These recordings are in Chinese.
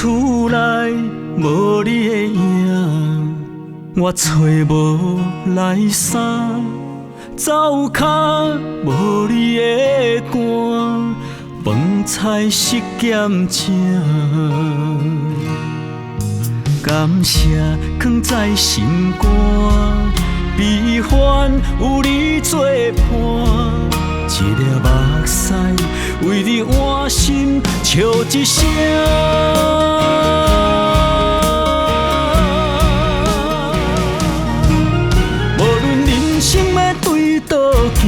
厝内无你的影，我找无来衫，灶骹无你的汗，饭菜食咸食。感谢藏在心肝，悲欢有你作伴。一粒目屎为你换心笑一声。无论人生要对倒行，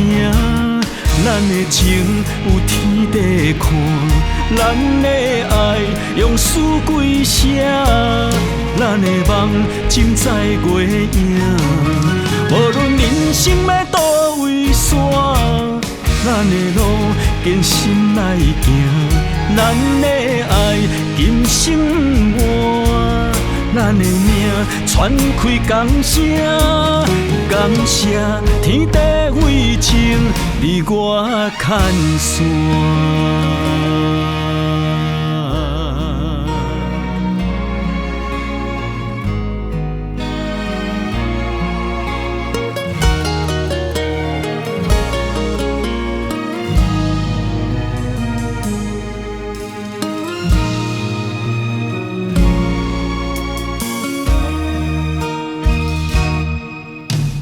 咱的情有天地看，咱的爱用词几写，咱的梦尽在月影。无论人生要倒位山，咱的路艰辛来行，咱的爱今生不换，咱的命传开江声。感谢天地为情，你我牵线。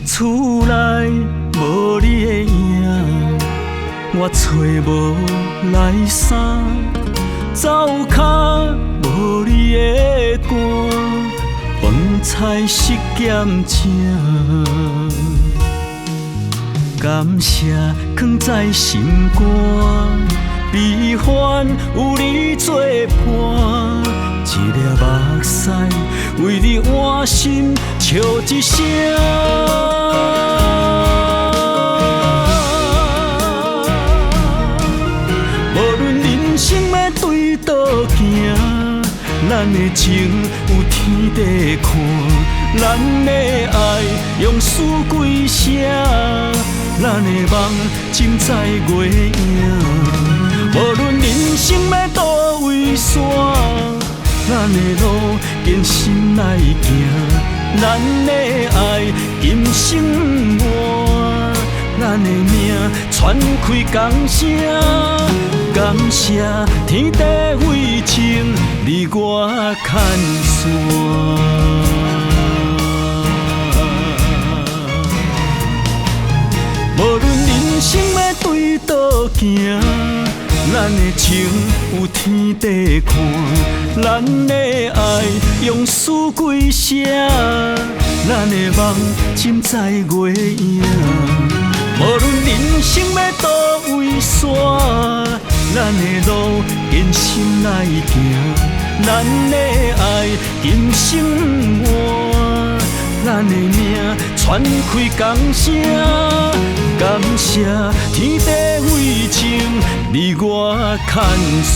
厝内无你的影，我找无来衫，灶骹无你的汗，饭菜食咸食。感谢藏在心肝，悲欢有你作伴。一粒目屎为你换心笑一声。无论人生要对倒行，咱的情有天地看，咱的爱用词几写，咱的梦尽在月影。无论人生要倒位山，咱的路艰辛来行，咱的爱今生不换，咱的命传开江声。感谢天地为情，你我牵线。无论人生要对倒行，咱的情有天地看，咱的爱用词几写，咱的梦尽在月影。无论人生要倒位山，咱的路艰辛来行，咱的爱今生不换，咱的命传开江声。感谢天地为情，你我牵线。